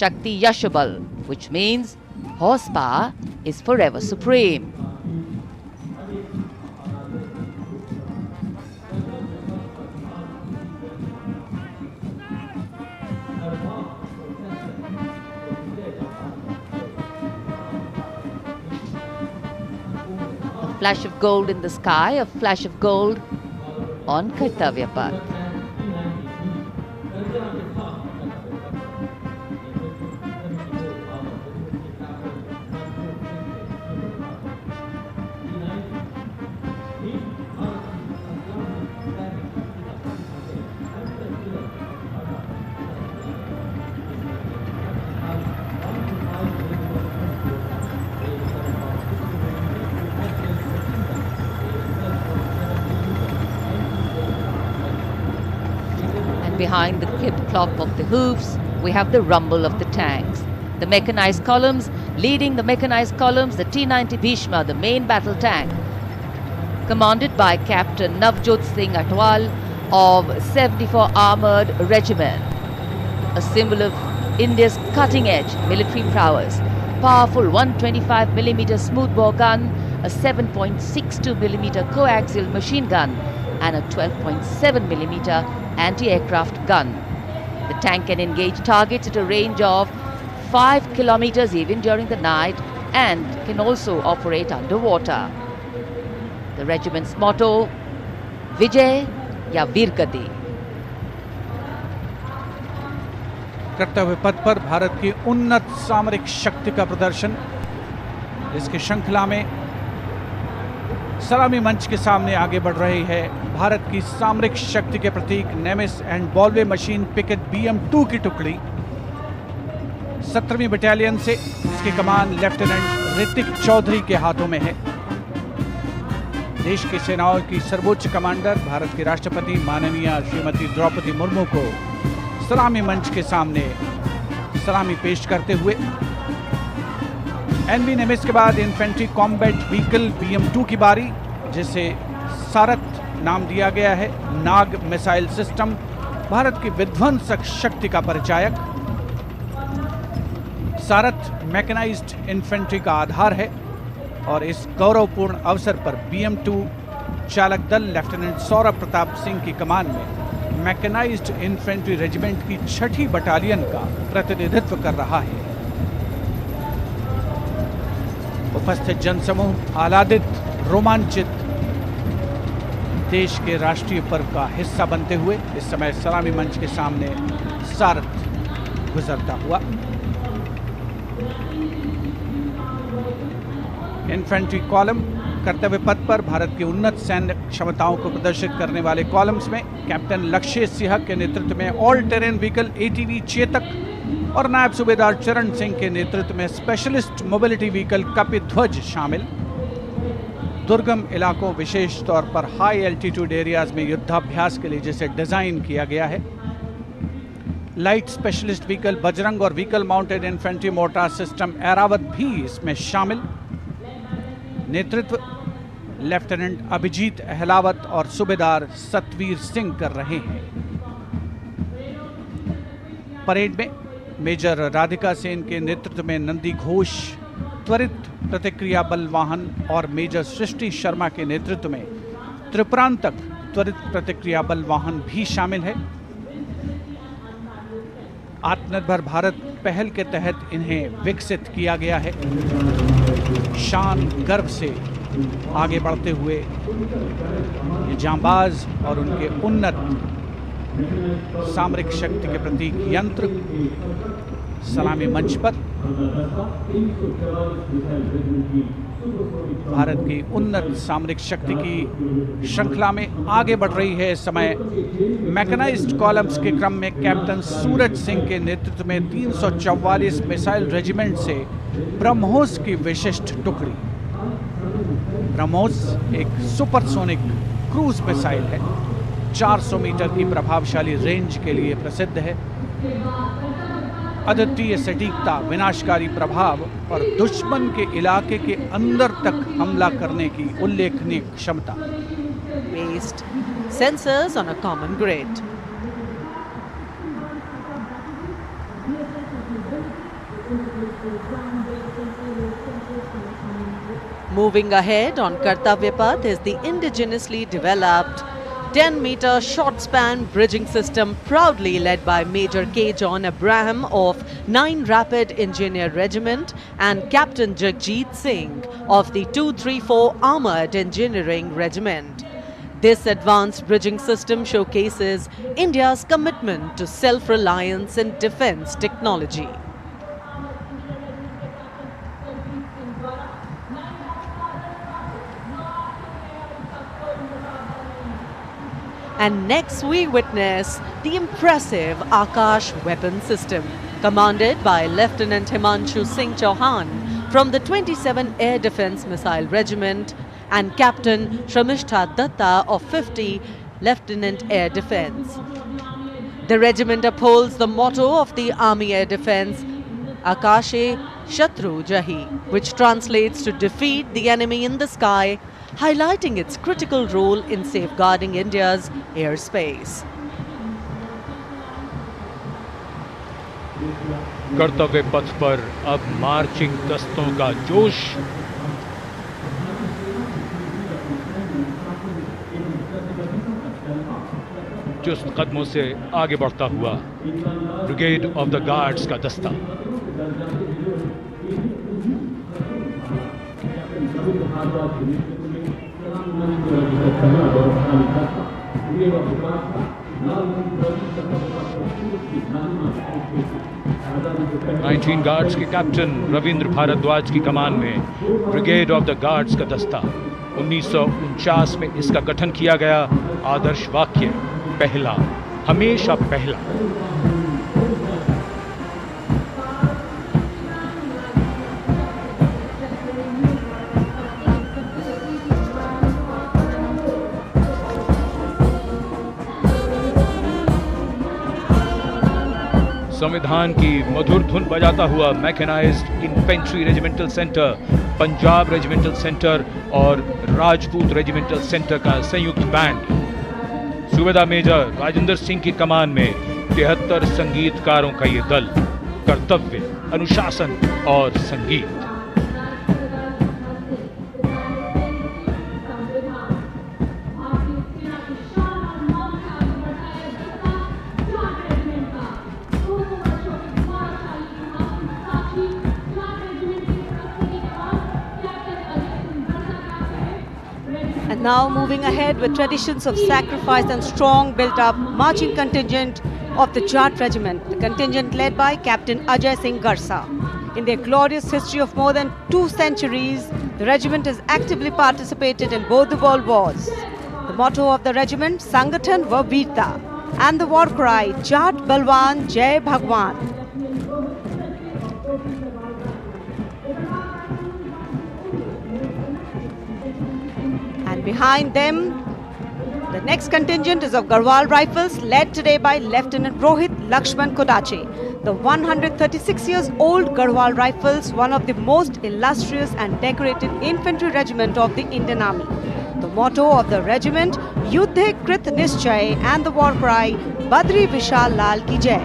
Shakti Yashabal, which means horsepower is forever supreme. A flash of gold in the sky, a flash of gold on Kartavya Path. Behind the clip-clop of the hoofs, we have the rumble of the tanks. The mechanized columns, leading the mechanized columns, the T-90 Bhishma, the main battle tank, commanded by Captain Navjot Singh Atwal of 74 Armoured Regiment, a symbol of India's cutting-edge military prowess. Powerful 125mm smoothbore gun, a 7.62mm coaxial machine gun, and a 12.7mm anti-aircraft gun. The tank can engage targets at a range of 5 kilometers even during the night and can also operate underwater. The regiment's motto, Vijay ya Veergati. कर्तव्य पथ पर भारत की उन्नत सामरिक शक्ति का प्रदर्शन। इसकी श्रृंखला में सलामी मंच के सामने आगे बढ़ रही है भारत की सामरिक शक्ति के प्रतीक नेमिस एंड बॉलवे मशीन पिकेट BM-2 की टुकड़ी 17वीं बटालियन से इसकी कमान लेफ्टिनेंट ऋतिक चौधरी के हाथों में है। देश की सेनाओं की सर्वोच्च कमांडर भारत के राष्ट्रपति माननीय श्रीमती द्रौपदी मुर्मू को सलामी मंच के सामने सलामी पेश करते हुए NV नेमिस के बाद इन्फेंट्री कॉम्बैट व्हीकल BM-2 की बारी, जिसे सारथ नाम दिया गया है। नाग मिसाइल सिस्टम भारत की विध्वंसक शक्ति का परिचायक। सारथ मैकेनाइज्ड इन्फेंट्री का आधार है और इस गौरवपूर्ण अवसर पर BM-2 चालक दल लेफ्टिनेंट सौरभ प्रताप सिंह की कमान में मैकेनाइज्ड इन्फेंट्री रेजिमेंट की 6ठी बटालियन का प्रतिनिधित्व कर रहा है। उपस्थित जनसमूह आह्लादित, रोमांचित, देश के राष्ट्रीय पर्व का हिस्सा बनते हुए इस समय सलामी मंच के सामने सारथ गुजरता हुआ। इन्फेंट्री कॉलम कर्तव्य पथ पर भारत की उन्नत सैन्य क्षमताओं को प्रदर्शित करने वाले कॉलम्स में कैप्टन लक्षेश सिंह के नेतृत्व में all terrain vehicle ATV Chetak और नायब सूबेदार चरण सिंह के नेतृत्व में स्पेशलिस्ट मोबिलिटी व्हीकल कपिध्वज शामिल। दुर्गम इलाकों, विशेष तौर पर हाई एल्टीट्यूड एरियाज में युद्धाभ्यास के लिए जिसे डिजाइन किया गया है। लाइट स्पेशलिस्ट व्हीकल बजरंग और vehicle mounted infantry mortar system Airavat भी इसमें शामिल। नेतृत्व लेफ्टिनेंट अभिजीत अहलावत और सूबेदार सतवीर सिंह कर रहे हैं। परेड में मेजर राधिका सेन के नेतृत्व में नंदी घोष त्वरित प्रतिक्रिया बल वाहन और मेजर सृष्टि शर्मा के नेतृत्व में त्रिपुरांतक त्वरित प्रतिक्रिया बल वाहन भी शामिल है। आत्मनिर्भर भारत पहल के तहत इन्हें विकसित किया गया है। शान गर्व से आगे बढ़ते हुए ये जांबाज और उनके उन्नत सामरिक शक्ति के प्रतीक यंत्र सलामी मंच पर भारत की उन्नत सामरिक शक्ति की श्रृंखला में आगे बढ़ रही है। इस समय मैकेनाइज्ड कॉलम्स के क्रम में कैप्टन सूरज सिंह के नेतृत्व में 344 मिसाइल रेजिमेंट से ब्रह्मोस की विशिष्ट टुकड़ी। ब्रह्मोस एक सुपरसोनिक क्रूज मिसाइल है, 400 मीटर की प्रभावशाली रेंज के लिए प्रसिद्ध है। अद्वितीय सटीकता, विनाशकारी प्रभाव और दुश्मन के इलाके के अंदर तक हमला करने की उल्लेखनीय क्षमता। Based sensors on a common grid. Moving ahead on Kartavya Path is the indigenously developed 10-meter short-span bridging system proudly led by Major K. John Abraham of 9 Rapid Engineer Regiment and Captain Jagjit Singh of the 234 Armored Engineering Regiment. This advanced bridging system showcases India's commitment to self-reliance in defense technology. And next we witness the impressive Akash weapon system, commanded by Lieutenant Himanshu Singh Chauhan from the 27 Air Defence Missile Regiment and Captain Shramishta Datta of 50 Lieutenant Air Defence. The regiment upholds the motto of the Army Air Defence, Akashe Shatru Jahi, which translates to defeat the enemy in the sky, highlighting its critical role in safeguarding India's airspace. कर्तव्य पथ पर अब marching दस्तों का जोश। चुस्त कदमों से आगे बढ़ता हुआ ब्रिगेड ऑफ द गार्ड्स का दस्ता। नाइनटीन गार्ड्स के कैप्टन रविंद्र भारद्वाज की कमान में ब्रिगेड ऑफ द गार्ड्स का दस्ता। 1949 में इसका गठन किया गया। आदर्श वाक्य पहला, हमेशा पहला। संविधान की मधुर धुन बजाता हुआ mechanised infantry regimental centre, Punjab regimental centre और राजपूत रेजिमेंटल सेंटर का संयुक्त बैंड। सूबेदार मेजर राजेंद्र सिंह की कमान में 73 संगीतकारों का ये दल। कर्तव्य, अनुशासन और संगीत। And now moving ahead with traditions of sacrifice and strong built-up marching contingent of the Jat Regiment, the contingent led by Captain Ajay Singh Garsa. In their glorious history of more than 2 centuries, the regiment has actively participated in both the world wars. The motto of the regiment, Sangathan va Veerta, and the war cry, Jat Balwan Jai Bhagwan. Behind them, the next contingent is of Garhwal Rifles, led today by Lieutenant Rohit Lakshman Kodache. The 136 years old Garhwal Rifles, one of the most illustrious and decorated infantry regiment of the Indian Army. The motto of the regiment, Yuddhe Krit Nischay, and the war cry, Badri Vishal Lal Ki Jai.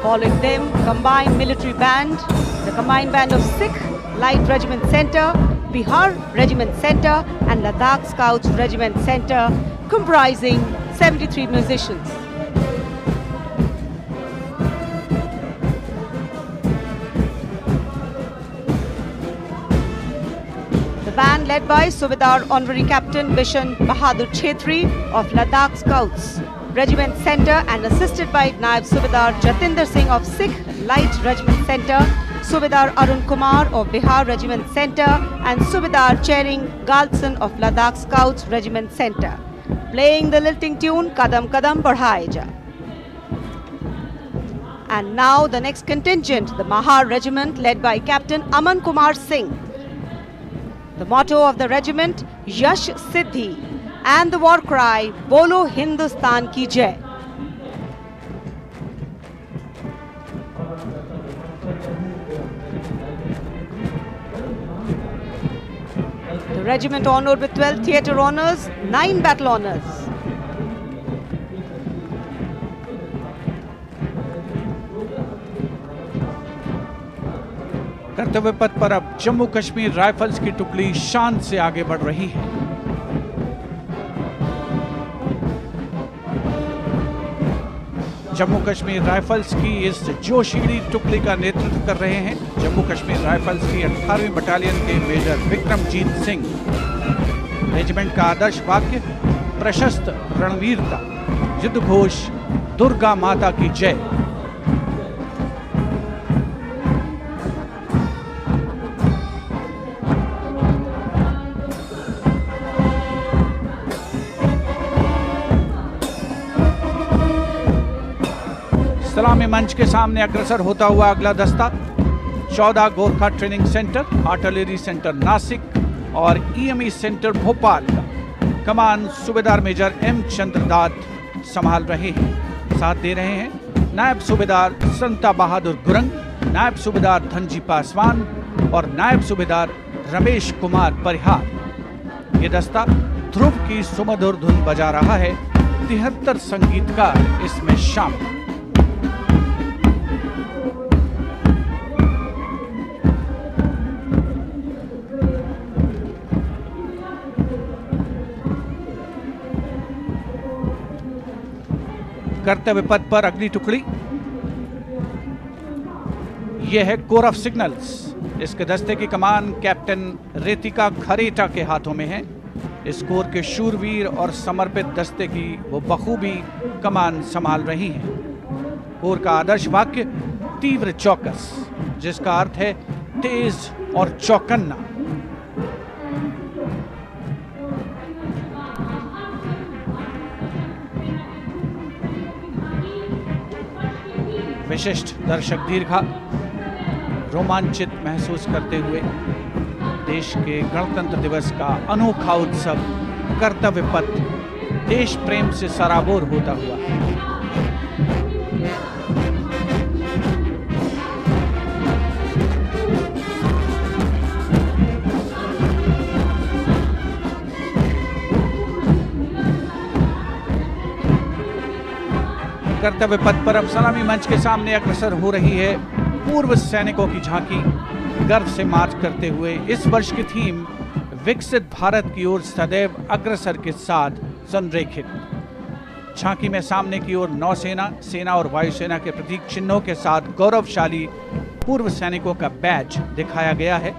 Following them, combined military band, the combined band of Sikh Light Regiment Centre, Bihar Regiment Centre and Ladakh Scouts Regiment Centre, comprising 73 musicians. The band led by Subedar Honorary Captain Bishan Bahadur Chhetri of Ladakh Scouts Regiment Centre and assisted by Naib Subedar Jatinder Singh of Sikh Light Regiment Centre, Subedar Arun Kumar of Bihar Regiment Centre and Subedar Chering Galson of Ladakh Scouts Regiment Centre, playing the lilting tune Kadam Kadam Badhaye Ja. And now the next contingent, the Mahar Regiment led by Captain Aman Kumar Singh. The motto of the regiment, Yash Siddhi, and the war cry, Bolo Hindustan Ki Jai. regiment honored with 12 theatre honors, 9 battle honors. कर्तव्य पथ पर अब Jammu Kashmir rifles की टुकड़ी शान से आगे बढ़ रही है। जम्मू कश्मीर राइफल्स की इस जोशीली टुकड़ी का नेतृत्व कर रहे हैं जम्मू कश्मीर राइफल्स की 18वीं बटालियन के मेजर विक्रमजीत सिंह। रेजिमेंट का आदर्श वाक्य प्रशस्त रणवीरता, युद्ध घोष दुर्गा माता की जय। सलामी मंच के सामने अग्रसर होता हुआ अगला दस्ता 14 Gorkha training centre, artillery centre Nashik और ईएमई सेंटर भोपाल का कमान सूबेदार मेजर एम चंद्रदात संभाल रहे हैं। साथ दे रहे हैं नायब सूबेदार संता बहादुर गुरंग, नायब सूबेदार धनजी पासवान और नायब सूबेदार रमेश कुमार परिहार। ये दस्ता ध्रुव की सुमधुर धुन बजा रहा है। 73 संगीतकार इसमें शामिल। कर्तव्य पथ पर अगली टुकड़ी यह है कोर ऑफ सिग्नल्स। इसके दस्ते की कमान कैप्टन रेतिका खरेटा के हाथों में है। इस कोर के शूरवीर और समर्पित दस्ते की वो बखूबी कमान संभाल रही हैं। कोर का आदर्श वाक्य तीव्र चौकस, जिसका अर्थ है तेज और चौकन्ना। विशिष्ट दर्शक दीर्घा रोमांचित महसूस करते हुए देश के गणतंत्र दिवस का अनोखा उत्सव कर्तव्य पथ देश प्रेम से सराबोर होता हुआ। कर्तव्य पथ पर अब सलामी मंच के सामने अग्रसर हो रही है पूर्व सैनिकों की झांकी, गर्व से मार्च करते हुए। इस वर्ष की थीम विकसित भारत की ओर सदैव अग्रसर के साथ संरेखित। झांकी में सामने की ओर नौसेना, सेना और वायुसेना के प्रतीक चिन्हों के साथ गौरवशाली पूर्व सैनिकों का बैज दिखाया गया है।